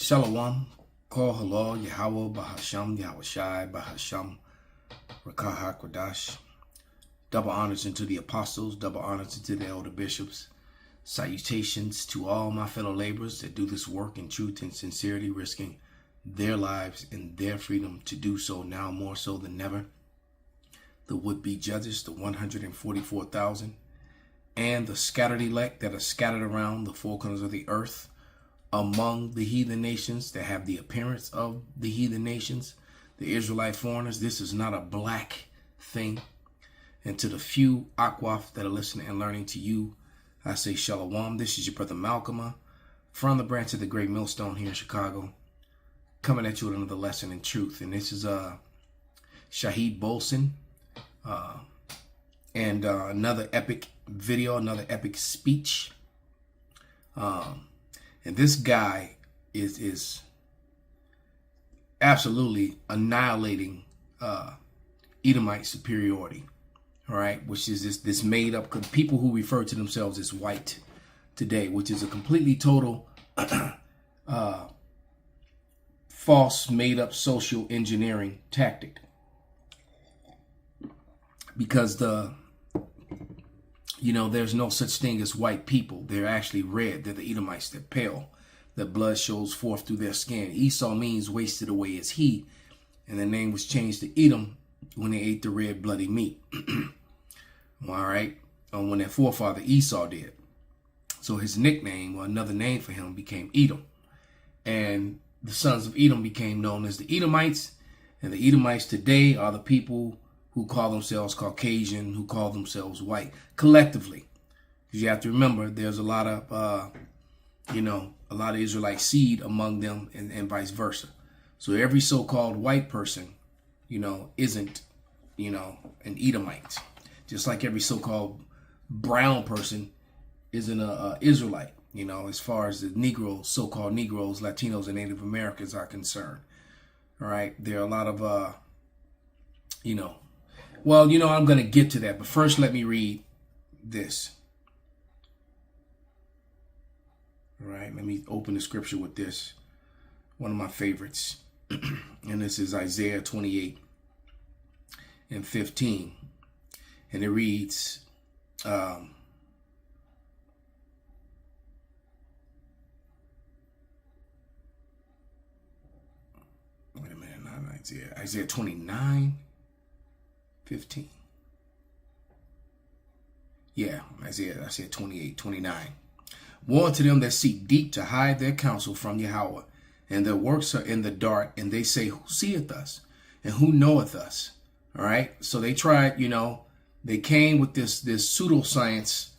Shalom, Kol Halal, Yahweh, Bahasham, Yahushai, Bahasham, Rakah HaKodash. Double honors unto the apostles, double honors unto the elder bishops. Salutations to all my fellow laborers that do this work in truth and sincerity, risking their lives and their freedom to do so now more so than never. The would-be judges, the 144,000, and the scattered elect that are scattered around the four corners of the earth, among the heathen nations that have the appearance of the heathen nations, the Israelite foreigners. This is not a black thing. And to the few Akwaf that are listening and learning, to you, I say Shalom. This is your brother Malcolm from the branch of the Great Millstone here in Chicago, coming at you with another lesson in truth. And this is Shahid Bolson, and another epic video, another epic speech. And this guy is absolutely annihilating Edomite superiority, all right? Which is this made up people who refer to themselves as white today, which is a completely total false, made up social engineering tactic. Because there's no such thing as white people. They're actually red. They're the Edomites. They're pale. Their blood shows forth through their skin. Esau means wasted away as he. And the name was changed to Edom when they ate the red bloody meat. All right. When their forefather Esau did. So his nickname, or another name for him, became Edom. And the sons of Edom became known as the Edomites. And the Edomites today are the people who call themselves Caucasian, who call themselves white, collectively. Because you have to remember, there's a lot of, a lot of Israelite seed among them, and vice versa. So every so-called white person, isn't, an Edomite. Just like every so-called brown person isn't a Israelite, as far as the Negroes, so-called Negroes, Latinos, and Native Americans are concerned. All right. There are a lot of, well, I'm going to get to that. But first, let me read this. All right. Let me open the scripture with this. One of my favorites. And this is Isaiah 28 and 15. And it reads, wait a minute, not Isaiah. Isaiah 29. 15. Yeah, Isaiah 28, 29. Woe unto them that seek deep to hide their counsel from Yahweh, and their works are in the dark, and they say, who seeth us? And who knoweth us? All right. So they tried, they came with this pseudoscience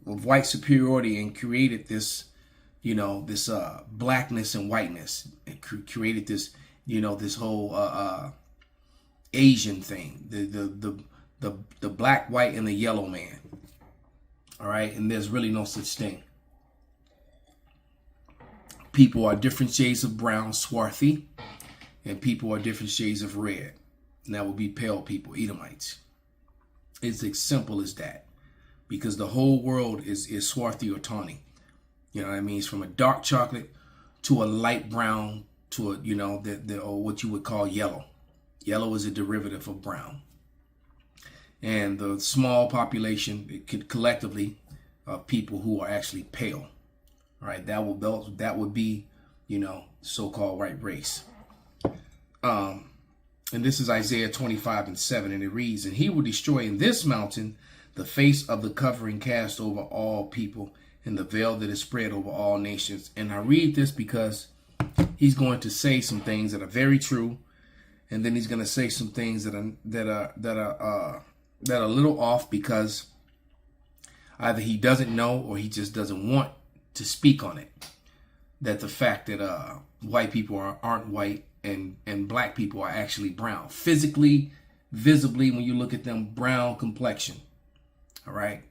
of white superiority and created this, this blackness and whiteness, and created this, this whole Asian thing, the black, white, and the yellow man. All right. And there's really no such thing. People are different shades of brown, swarthy, and people are different shades of red. And that would be pale people, Edomites. It's as simple as that, because the whole world is swarthy or tawny. You know what I mean? It's from a dark chocolate to a light brown to a, or what you would call yellow. Yellow is a derivative of brown. And the small population, it could collectively, of people who are actually pale. All right, that would be, so-called white race. And this is Isaiah 25 and 7, and it reads, and he will destroy in this mountain the face of the covering cast over all people, and the veil that is spread over all nations. And I read this because he's going to say some things that are very true. And then he's going to say some things that are a little off, because either he doesn't know or he just doesn't want to speak on it. That the fact that white people aren't white and black people are actually brown. Physically, visibly, when you look at them, brown complexion. All right.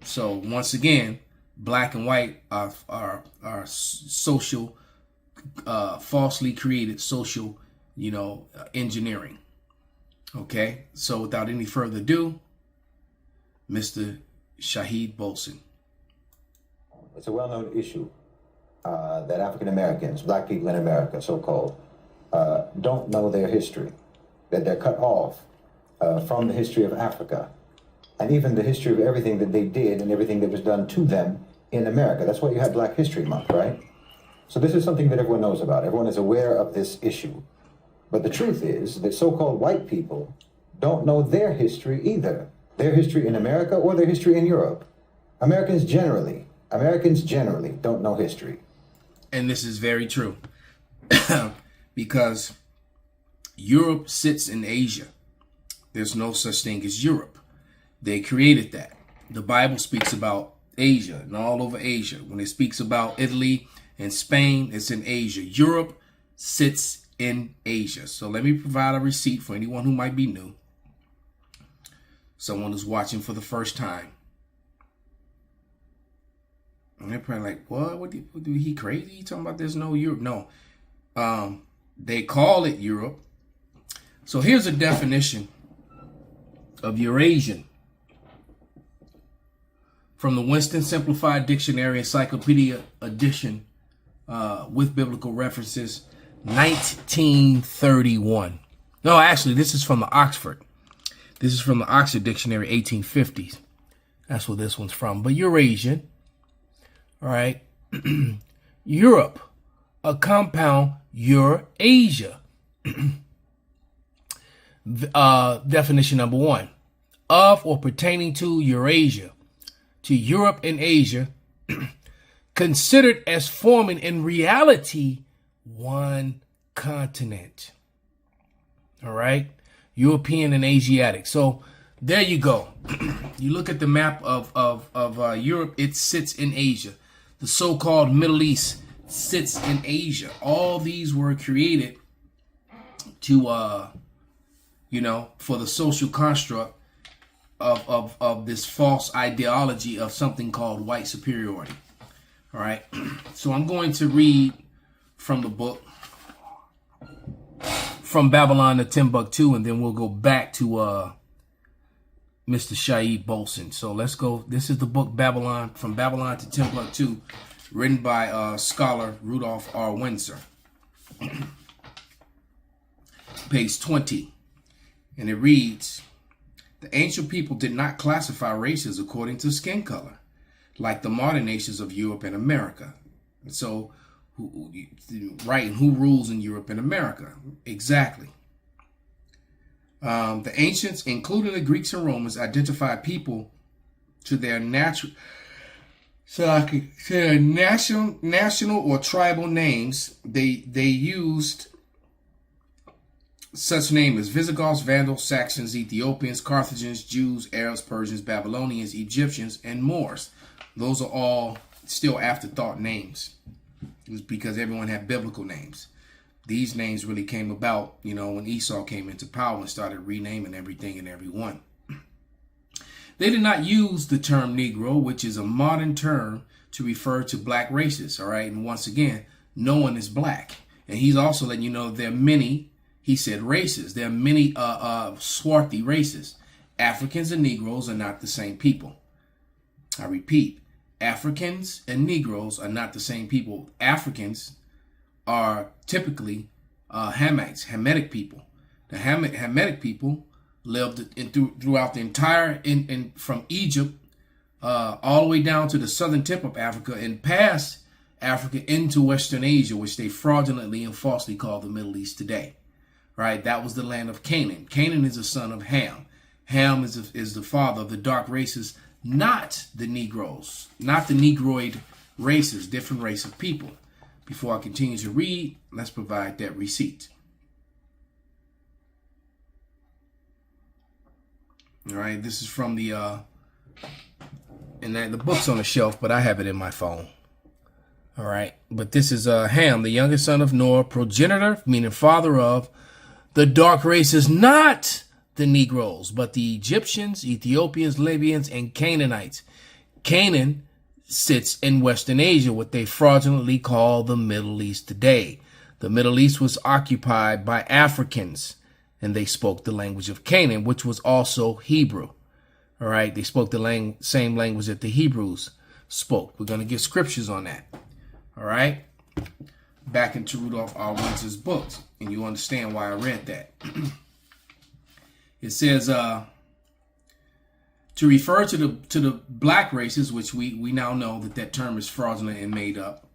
So once again, black and white are social, falsely created social engineering. Okay, so without any further ado, Mr. Shahid Bolson. It's a well-known issue. that African Americans, black people in America, so-called, don't know their history, that they're cut off from the history of Africa, and even the history of everything that they did and everything that was done to them in America. That's why you had Black History Month, right? So this is something that everyone knows about. Everyone is aware of this issue. But the truth is that so-called white people don't know their history either. Their history in America or their history in Europe. Americans generally don't know history. And this is very true. Because Europe sits in Asia. There's no such thing as Europe. They created that. The Bible speaks about Asia and all over Asia. When it speaks about Italy and Spain, it's in Asia. Europe sits in Asia. So let me provide a receipt for anyone who might be new. Someone who's watching for the first time. And they're probably like, what? He crazy? He talking about there's no Europe? No. They call it Europe. So here's a definition of Eurasian from the Winston Simplified Dictionary Encyclopedia Edition with biblical references, 1931. No, actually, this is from the Oxford. This is from the Oxford Dictionary, 1850s. That's where this one's from. But Eurasian, all right, Europe, a compound Eurasia. Definition number one, of or pertaining to Eurasia, to Europe and Asia, considered as forming in reality one continent. All right, European and Asiatic. So there you go. You look at the map of Europe, it sits in Asia. The so-called Middle East sits in Asia. All these were created to, for the social construct of this false ideology of something called white superiority. All right. So I'm going to read from the book, From Babylon to Timbuktu, and then we'll go back to Mr. Shaid Bolson. So let's go. This is the book Babylon, From Babylon to Timbuktu, written by scholar Rudolph R. Windsor. Page 20. And it reads, the ancient people did not classify races according to skin color, like the modern nations of Europe and America. And so, who rules in Europe and America? Exactly. The ancients, including the Greeks and Romans, identified people to their national or tribal names. They used such names as Visigoths, Vandals, Saxons, Ethiopians, Carthaginians, Jews, Arabs, Persians, Babylonians, Egyptians, and Moors. Those are all still afterthought names. It was because everyone had biblical names. These names really came about, when Esau came into power and started renaming everything and everyone. They did not use the term Negro, which is a modern term to refer to black races. All right. And once again, no one is black. And he's also letting you know there are many, he said, races. There are many swarthy races. Africans and Negroes are not the same people. I repeat, Africans and Negroes are not the same people. Africans are typically Hamitic people. The Hamitic people lived throughout the entire, from Egypt all the way down to the southern tip of Africa and past Africa into Western Asia, which they fraudulently and falsely call the Middle East today. Right? That was the land of Canaan. Canaan is a son of Ham. Ham is the father of the dark races, not the Negroes, not the Negroid races, different race of people. Before I continue to read, let's provide that receipt. All right, this is from the, and the book's on the shelf, but I have it in my phone. All right, but this is Ham, the youngest son of Noah, progenitor, meaning father of the dark races, not the Negroes, but the Egyptians, Ethiopians, Libyans, and Canaanites. Canaan sits in Western Asia, what they fraudulently call the Middle East today. The Middle East was occupied by Africans, and they spoke the language of Canaan, which was also Hebrew. All right, they spoke the same language that the Hebrews spoke. We're going to get scriptures on that. All right. Back into Rudolph R. Windsor's books, and you understand why I read that. It says to refer to the black races, which we now know that term is fraudulent and made up.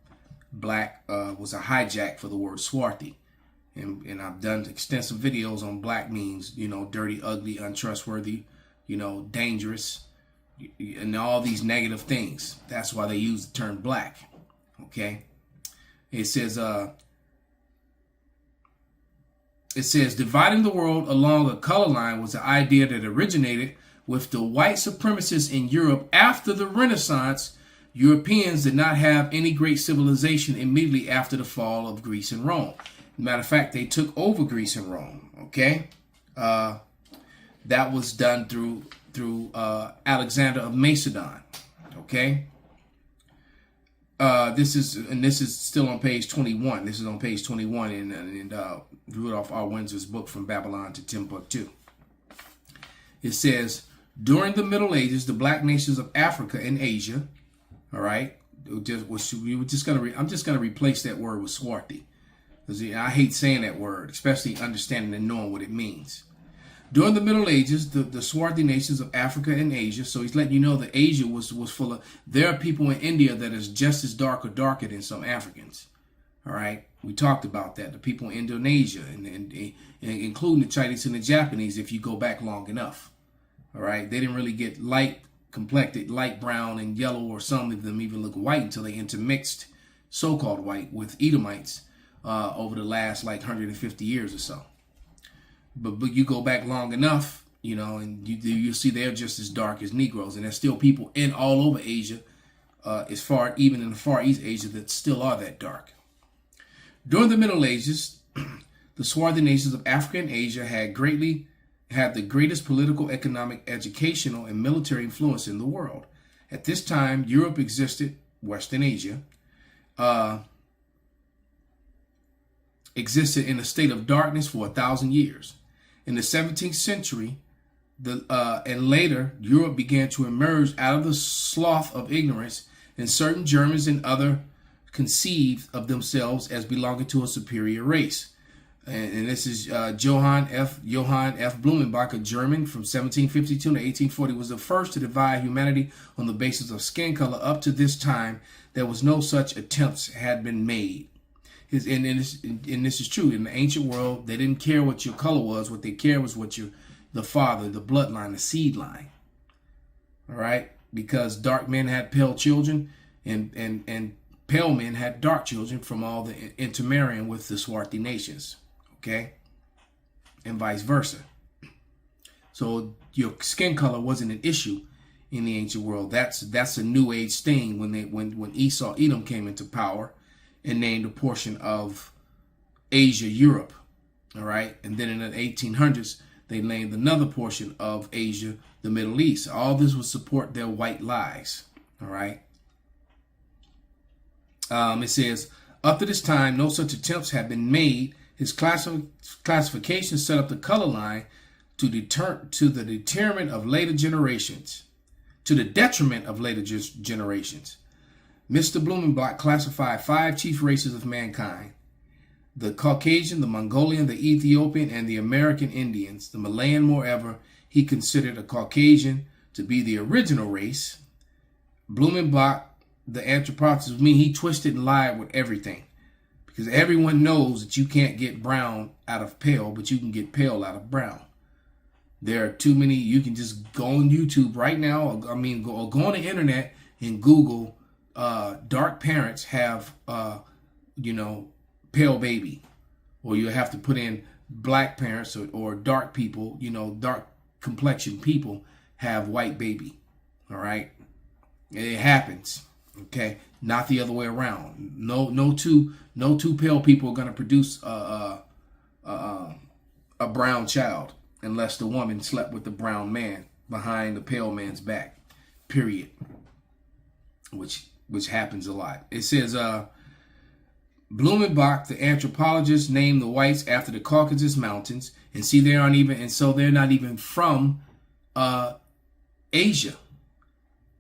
Black was a hijack for the word swarthy. And I've done extensive videos on black means, dirty, ugly, untrustworthy, dangerous, and all these negative things. That's why they use the term black. Okay. It says dividing the world along a color line was an idea that originated with the white supremacists in Europe after the Renaissance. Europeans did not have any great civilization immediately after the fall of Greece and Rome. Matter of fact, they took over Greece and Rome. Okay, that was done through Alexander of Macedon. Okay, this is still on page 21. This is on page 21 in Rudolph R. Windsor's book From Babylon to Timbuktu. It says during the Middle Ages, the black nations of Africa and Asia. All right, I'm just gonna replace that word with swarthy. I hate saying that word, especially understanding and knowing what it means. During the Middle Ages, the swarthy nations of Africa and Asia, so he's letting you know that Asia was full of, there are people in India that is just as dark or darker than some Africans. All right, we talked about that. The people in Indonesia, and including the Chinese and the Japanese, if you go back long enough. All right, they didn't really get light complected, light brown and yellow, or some of them even look white until they intermixed, so-called white, with Edomites. Over the last 150 years or so. But you go back long enough, and you see they're just as dark as Negroes. And there's still people in all over Asia, even in the Far East Asia, that still are that dark. During the Middle Ages, the swarthy nations of Africa and Asia had the greatest political, economic, educational, and military influence in the world. At this time, Europe existed, Western Asia, existed in a state of darkness for 1,000 years. In the 17th century, and later, Europe began to emerge out of the sloth of ignorance, and certain Germans and others conceived of themselves as belonging to a superior race. And this is Johann F. Blumenbach, a German from 1752 to 1840, was the first to divide humanity on the basis of skin color. Up to this time, there was no such attempts had been made. And this is true. In the ancient world, they didn't care what your color was. What they cared was what the father, the bloodline, the seed line. All right? Because dark men had pale children, and pale men had dark children from all the intermarrying with the swarthy nations. Okay? And vice versa. So your skin color wasn't an issue in the ancient world. That's a new age thing when Esau, Edom came into power and named a portion of Asia, Europe. All right. And then in the 1800s, they named another portion of Asia, the Middle East. All this would support their white lies. All right. It says, up to this time, no such attempts have been made. His classification set up the color line to the detriment of later generations. Mr. Blumenbach classified 5 chief races of mankind: the Caucasian, the Mongolian, the Ethiopian, and the American Indians. The Malayan, moreover, he considered a Caucasian to be the original race. Blumenbach, the anthropologist, he twisted and lied with everything, because everyone knows that you can't get brown out of pale, but you can get pale out of brown. There are too many. You can just go on YouTube right now. Go on the internet and Google dark parents have pale baby, or you have to put in black parents or dark people, dark complexion people have white baby. All right, it happens. Okay, not the other way around. No two pale people are going to produce a brown child unless the woman slept with the brown man behind the pale man's back. Period. Which happens a lot. It says, Blumenbach, the anthropologist, named the whites after the Caucasus Mountains, and see they're not even from Asia.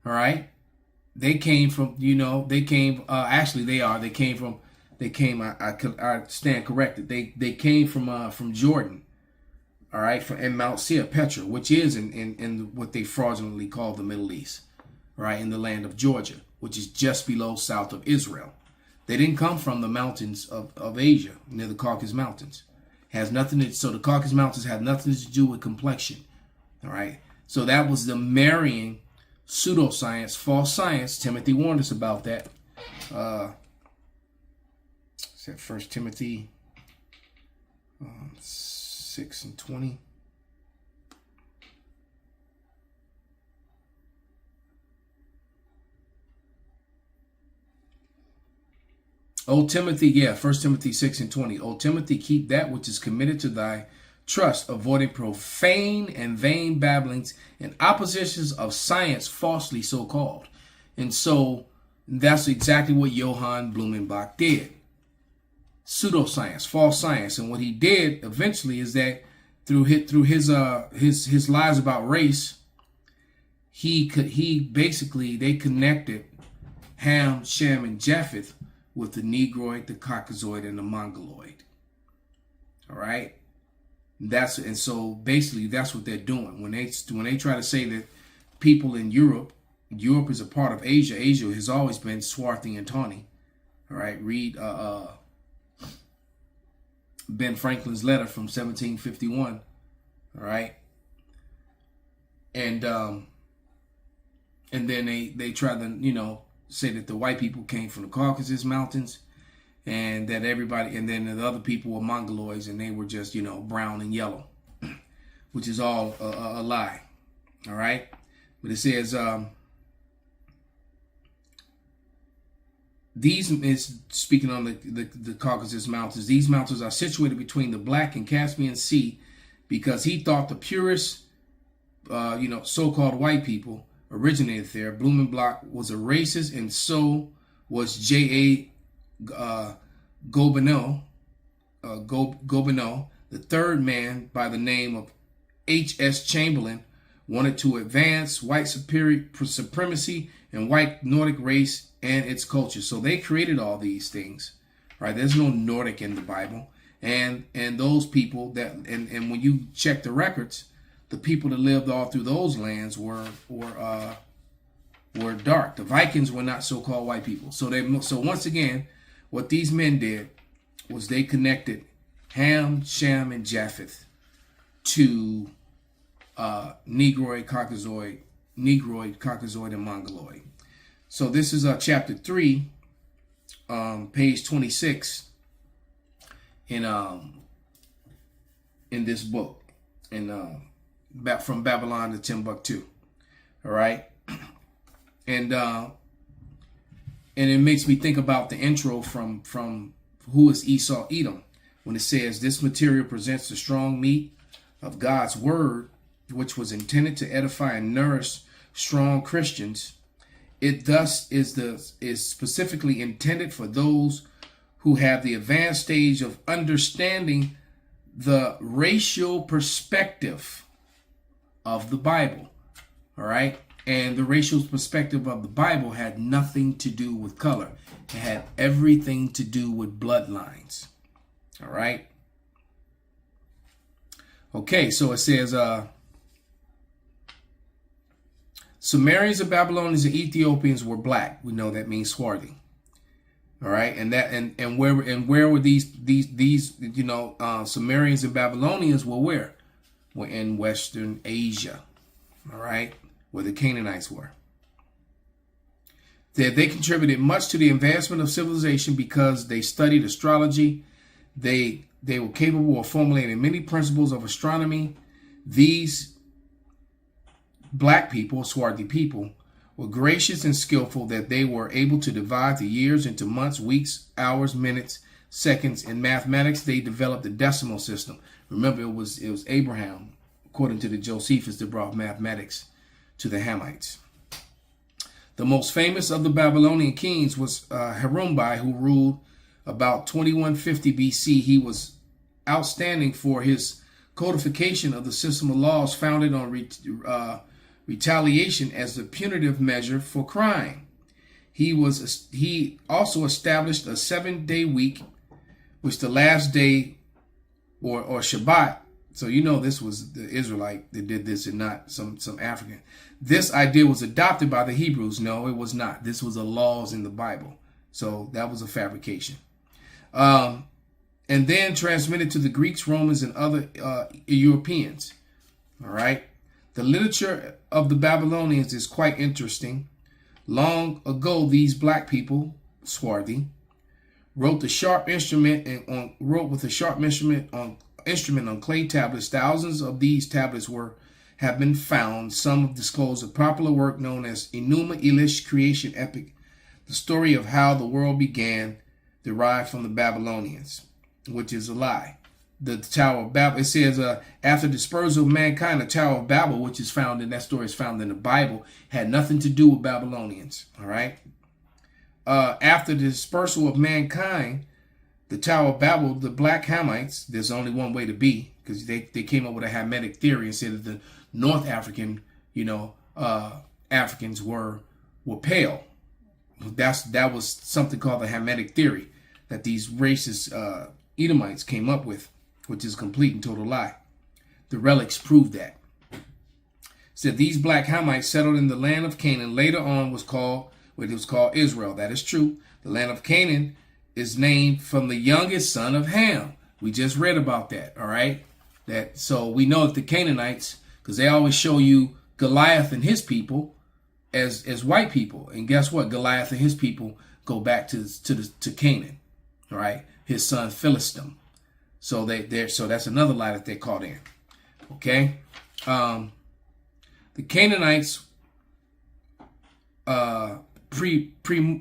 All right, they came from, they came, actually they came, I stand corrected. They came from Jordan, all right, in Mount Seir, Petra, which is in what they fraudulently call the Middle East, right, in the land of Georgia, which is just below south of Israel. They didn't come from the mountains of Asia, near the Caucasus Mountains. So the Caucasus Mountains had nothing to do with complexion, all right? So that was the marrying pseudoscience, false science. Timothy warned us about that. Is that 1 Timothy 6:20? O Timothy, 1 Timothy 6:20. O Timothy, keep that which is committed to thy trust, avoiding profane and vain babblings and oppositions of science falsely so called. And so that's exactly what Johann Blumenbach did. Pseudoscience, false science. And what he did eventually is that through his lies about race, they connected Ham, Shem, and Japheth with the Negroid, the Caucasoid, and the Mongoloid. All right, so basically that's what they're doing when they try to say that people in Europe is a part of Asia. Asia has always been swarthy and tawny. All right, read Ben Franklin's letter from 1751. All right, and then they try to say that the white people came from the Caucasus Mountains, and that everybody, and then the other people were Mongoloids, and they were just brown and yellow, which is all a lie. All right, but it says these is speaking on the Caucasus Mountains. These mountains are situated between the Black and Caspian Sea, because he thought the purest, so-called white people originated there. Blumenbach was a racist, and so was J.A. Gobineau, the third man by the name of H.S. Chamberlain, wanted to advance white supremacy and white Nordic race and its culture. So they created all these things, right? There's no Nordic in the Bible, and those people and when you check the records, the people that lived all through those lands were dark. The Vikings were not so-called white people. So once again, what these men did was they connected Ham, Shem, and Japheth to Negroid, Caucasoid, and Mongoloid. So this is chapter 3, page 26 in this book, from Babylon to Timbuktu. All right, and it makes me think about the intro from Who is Esau Edom, when it says this material presents the strong meat of God's word, which was intended to edify and nourish strong Christians. It thus is specifically intended for those who have the advanced stage of understanding the racial perspective of the Bible. All right, and the racial perspective of the Bible had nothing to do with color. It had everything to do with bloodlines. All right. Okay, so it says Sumerians and Babylonians and Ethiopians were black. We know that means swarthy. All right, and where were these Sumerians and Babylonians were where? Were in Western Asia. All right, where the Canaanites were. They contributed much to the advancement of civilization because they studied astrology. They were capable of formulating many principles of astronomy. These black people, swarthy people, were gracious and skillful that they were able to divide the years into months, weeks, hours, minutes, seconds. In mathematics, they developed the decimal system. Remember, it was Abraham, according to the Josephus, that brought mathematics to the Hamites. The most famous of the Babylonian kings was Harumbai, who ruled about 2150 BC. He was outstanding for his codification of the system of laws founded on retaliation as the punitive measure for crime. He also established a 7-day week, which the last day or Shabbat. So you know this was the Israelite that did this and not some African. This idea was adopted by the Hebrews. No, it was not. This was the laws in the Bible. So that was a fabrication. And then transmitted to the Greeks, Romans, and other Europeans. All right. The literature of the Babylonians is quite interesting. Long ago, these black people, swarthy, wrote with a sharp instrument on clay tablets. Thousands of these tablets have been found. Some have disclosed a popular work known as Enuma Elish Creation Epic, the story of how the world began, derived from the Babylonians, which is a lie. The Tower of Babel, it says, after the dispersal of mankind, the Tower of Babel, which is found in that story, is found in the Bible, had nothing to do with Babylonians. All right. After the dispersal of mankind, the Tower of Babel, the Black Hamites, there's only one way to be, because they came up with a Hamitic theory and said that the North African, Africans were pale. That was something called the Hamitic theory that these racist Edomites came up with, which is a complete and total lie. The relics prove that. Said these Black Hamites settled in the land of Canaan. Later on was called Israel. That is true. The land of Canaan is named from the youngest son of Ham. We just read about that. All right. So we know that the Canaanites, because they always show you Goliath and his people as white people, and guess what? Goliath and his people go back to Canaan. All right. His son Philistim. So so that's another lie that they caught in. Okay. The Canaanites, primitive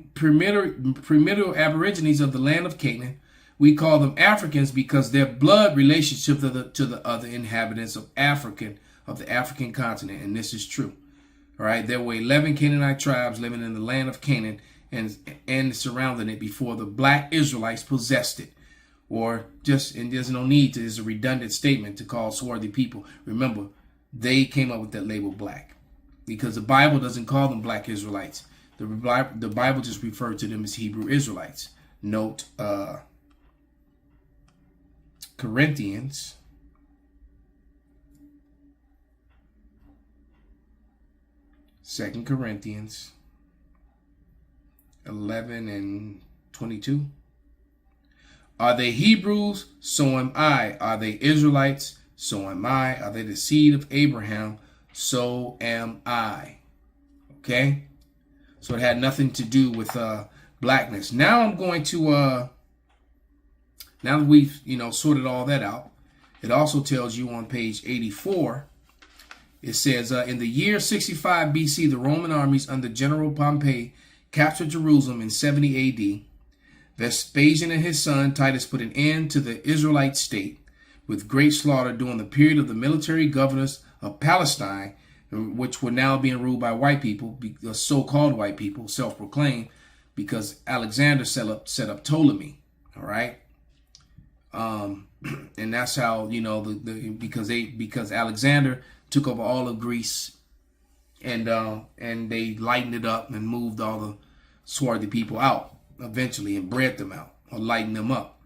aborigines of the land of Canaan, we call them Africans because their blood relationship to the other inhabitants of the African continent, and this is true. All right, there were 11 Canaanite tribes living in the land of Canaan and surrounding it before the black Israelites possessed it. And there's no need to, it's a redundant statement to call swarthy people. Remember, they came up with that label black because the Bible doesn't call them black Israelites. The Bible just referred to them as Hebrew Israelites. Note Corinthians Second Corinthians 11 and 22. Are they Hebrews? So am I. Are they Israelites? So am I. Are they the seed of Abraham? So am I. Okay? So it had nothing to do with blackness. Now I'm going to, now that we've, sorted all that out, it also tells you on page 84, it says, in the year 65 BC, the Roman armies under General Pompey captured Jerusalem in 70 AD. Vespasian and his son Titus put an end to the Israelite state with great slaughter during the period of the military governors of Palestine, which were now being ruled by white people, so-called white people, self-proclaimed, because Alexander set up Ptolemy. All right, and that's how because Alexander took over all of Greece, and they lightened it up and moved all the swarthy people out eventually and bred them out or lightened them up.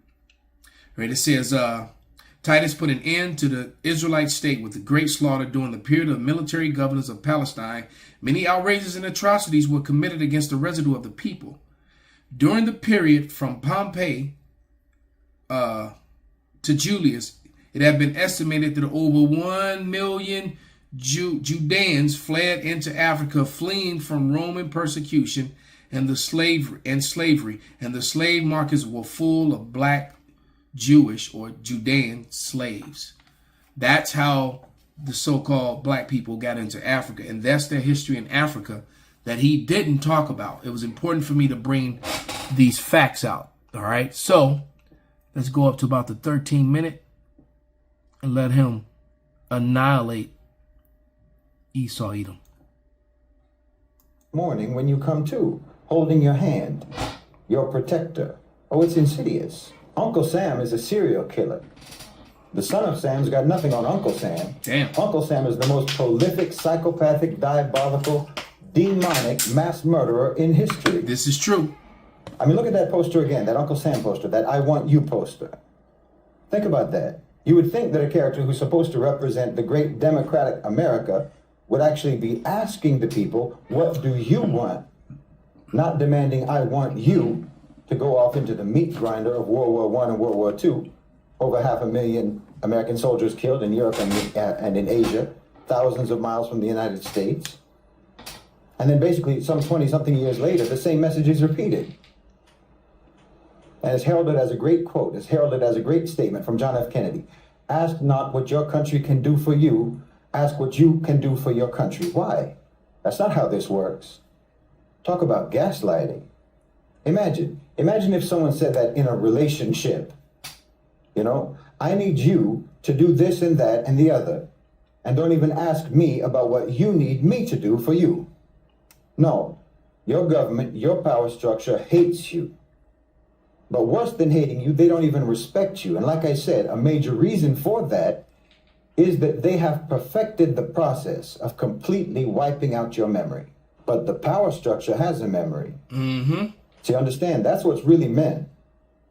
Right? It says Titus put an end to the Israelite state with the great slaughter during the period of military governors of Palestine. Many outrages and atrocities were committed against the residue of the people. During the period from Pompey to Julius, it had been estimated that over 1 million Judeans fled into Africa, fleeing from Roman persecution and the slavery, and the slave markets were full of black Jewish or Judean slaves. That's how the so-called black people got into Africa, and that's their history in Africa that he didn't talk about. It was important for me to bring these facts out. All right, so let's go up to about the 13-minute and let him annihilate Esau Edom. Morning when you come to, holding your hand, your protector. Oh, it's insidious. Uncle Sam is a serial killer. The son of Sam's got nothing on Uncle Sam. Damn. Uncle Sam is the most prolific, psychopathic, diabolical, demonic mass murderer in history. This is true. I mean, look at that poster again, that Uncle Sam poster, that I Want You poster. Think about that. You would think that a character who's supposed to represent the great democratic America would actually be asking the people, what do you want? Not demanding, I want you to go off into the meat grinder of World War I and World War II. Over 500,000 American soldiers killed in Europe and in Asia, thousands of miles from the United States. And then basically some 20-something years later, the same message is repeated. And it's heralded as a great quote, it's heralded as a great statement from John F. Kennedy. Ask not what your country can do for you, ask what you can do for your country. Why? That's not how this works. Talk about gaslighting. Imagine if someone said that in a relationship. You know, I need you to do this and that and the other, and don't even ask me about what you need me to do for you. No, your government, your power structure hates you. But worse than hating you, they don't even respect you. And like I said, a major reason for that is that they have perfected the process of completely wiping out your memory. But the power structure has a memory. Mm-hmm. So you understand, that's what's really meant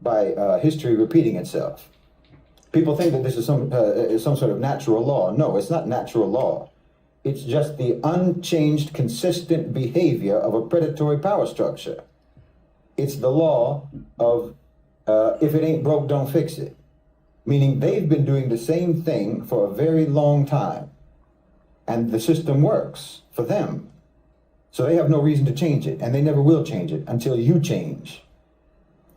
by history repeating itself. People think that this is some sort of natural law. No, it's not natural law. It's just the unchanged, consistent behavior of a predatory power structure. It's the law of if it ain't broke, don't fix it. Meaning they've been doing the same thing for a very long time. And the system works for them. So they have no reason to change it. And they never will change it until you change.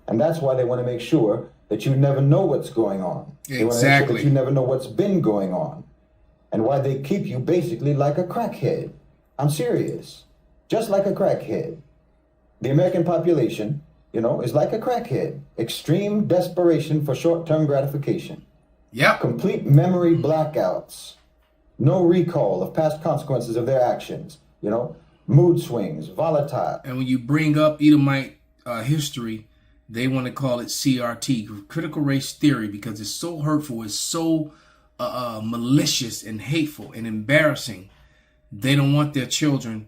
And that's why they want to make sure that you never know what's going on. They want to make sure that you never know what's been going on. And why they keep you basically like a crackhead. I'm serious. Just like a crackhead. The American population, you know, is like a crackhead. Extreme desperation for short-term gratification. Yep. Complete memory blackouts. No recall of past consequences of their actions. You know, mood swings, volatile. And when you bring up Edomite history, they want to call it CRT, critical race theory, because it's so hurtful, it's so malicious and hateful and embarrassing. They don't want their children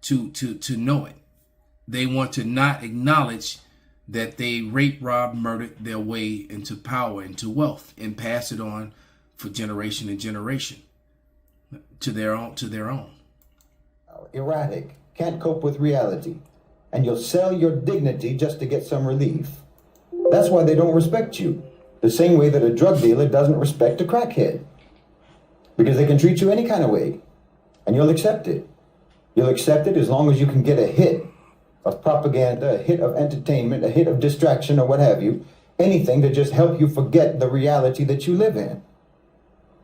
to know it. They want to not acknowledge that they raped, robbed, murdered their way into power, into wealth, and pass it on for generation and generation to their own. Erratic, can't cope with reality, and you'll sell your dignity just to get some relief. That's why they don't respect you. The same way that a drug dealer doesn't respect a crackhead. Because they can treat you any kind of way, and you'll accept it. You'll accept it as long as you can get a hit of propaganda, a hit of entertainment, a hit of distraction, or what have you. Anything to just help you forget the reality that you live in.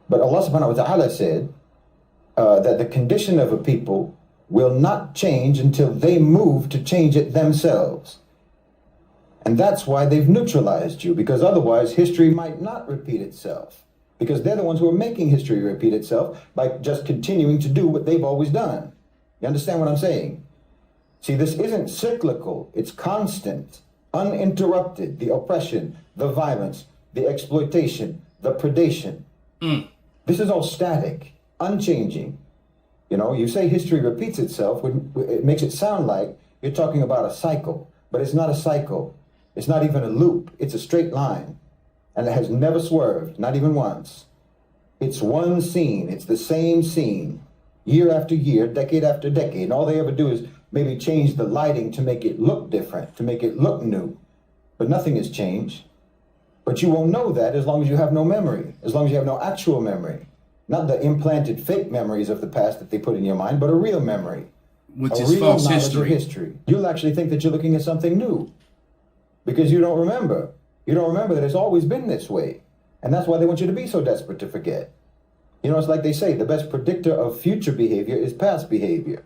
But Allah subhanahu wa ta'ala said that the condition of a people will not change until they move to change it themselves. And that's why they've neutralized you, because otherwise history might not repeat itself. Because they're the ones who are making history repeat itself by just continuing to do what they've always done. You understand what I'm saying? See, this isn't cyclical, it's constant, uninterrupted. The oppression, the violence, the exploitation, the predation. This is all static, unchanging. You know, you say history repeats itself, it makes it sound like you're talking about a cycle, but it's not a cycle. It's not even a loop. It's a straight line, and it has never swerved, not even once. It's one scene. It's the same scene, year after year, decade after decade, and all they ever do is maybe change the lighting to make it look different, to make it look new, but nothing has changed. But you won't know that as long as you have no memory, as long as you have no actual memory. Not the implanted fake memories of the past that they put in your mind, but a real memory. Which is false history. You'll actually think that you're looking at something new because you don't remember. You don't remember that it's always been this way. And that's why they want you to be so desperate to forget. You know, it's like they say, the best predictor of future behavior is past behavior.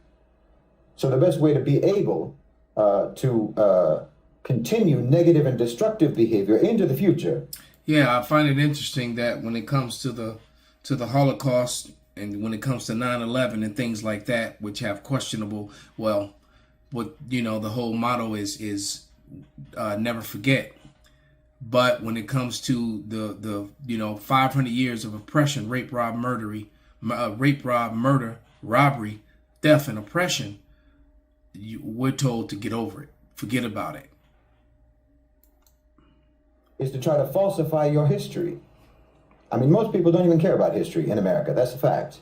So the best way to be able to continue negative and destructive behavior into the future. Yeah, I find it interesting that when it comes to the Holocaust and when it comes to 9/11 and things like that, which have questionable, well, what, you know, the whole motto is never forget. But when it comes to the 500 years of oppression, rape, rob, murder, robbery, theft, and oppression, we're told to get over it. Forget about it. Is to try to falsify your history. I mean, most people don't even care about history in America. That's a fact.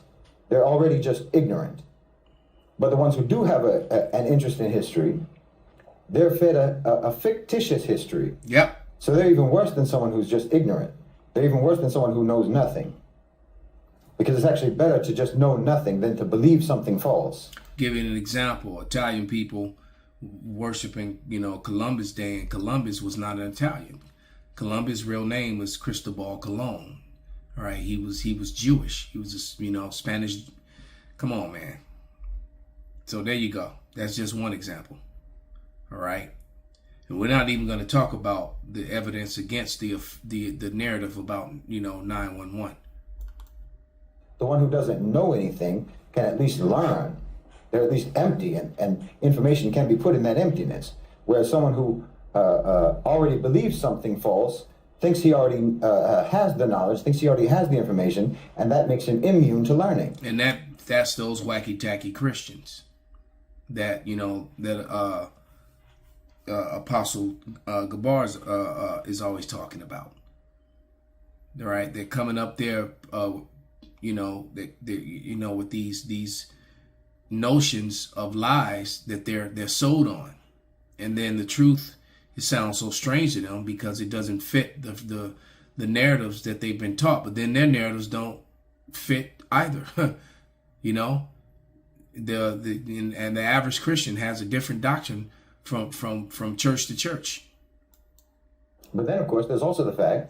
They're already just ignorant. But the ones who do have an interest in history, they're fed a fictitious history. Yep. So they're even worse than someone who's just ignorant. They're even worse than someone who knows nothing. Because it's actually better to just know nothing than to believe something false. Giving an example, Italian people worshiping, Columbus Day, and Columbus was not an Italian. Columbus' real name was Cristobal Colon. All right, he was Jewish. He was just, Spanish. Come on, man. So there you go. That's just one example. All right. And we're not even going to talk about the evidence against the narrative about, 911. The one who doesn't know anything can at least learn. They're at least empty, and information can be put in that emptiness. Whereas someone who already believes something false thinks he already has the knowledge, thinks he already has the information, and that makes him immune to learning. And that's those wacky tacky Christians that Apostle Gabar is always talking about. All right, they're coming up there, with these notions of lies that they're sold on, and then the truth, it sounds so strange to them because it doesn't fit the narratives that they've been taught. But then their narratives don't fit either. The average Christian has a different doctrine from church to church. But then, of course, there's also the fact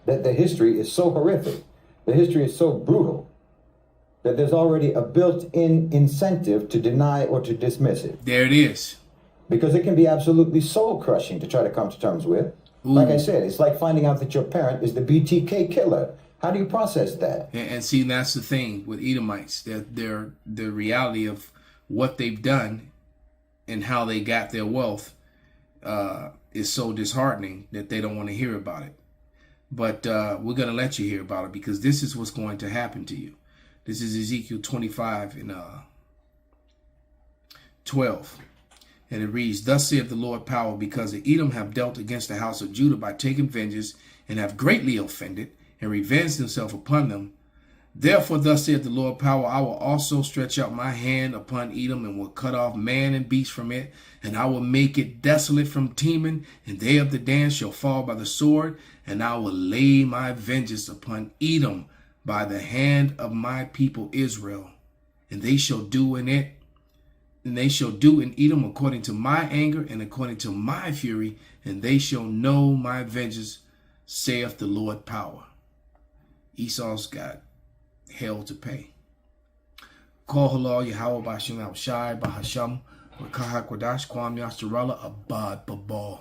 that the history is so horrific, the history is so brutal, that there's already a built-in incentive to deny or to dismiss it. There it is. Because it can be absolutely soul-crushing to try to come to terms with. Ooh. Like I said, it's like finding out that your parent is the BTK killer. How do you process that? And see, that's the thing with Edomites. The reality of what they've done and how they got their wealth is so disheartening that they don't want to hear about it. But we're going to let you hear about it because this is what's going to happen to you. This is Ezekiel 25 and 12. And it reads, "Thus saith the Lord power, because the Edom have dealt against the house of Judah by taking vengeance, and have greatly offended, and revenged himself upon them. Therefore thus saith the Lord power, I will also stretch out my hand upon Edom, and will cut off man and beast from it, and I will make it desolate from Teman, and they of the Dan shall fall by the sword, and I will lay my vengeance upon Edom by the hand of my people Israel, and they shall do in Edom according to my anger and according to my fury, and they shall know my vengeance, saith the Lord power." Esau's got hell to pay. Call halal Yahweh Bashim Al Shai Bahasham Wakahak Wadash Kwam Yastarala Abad Babal.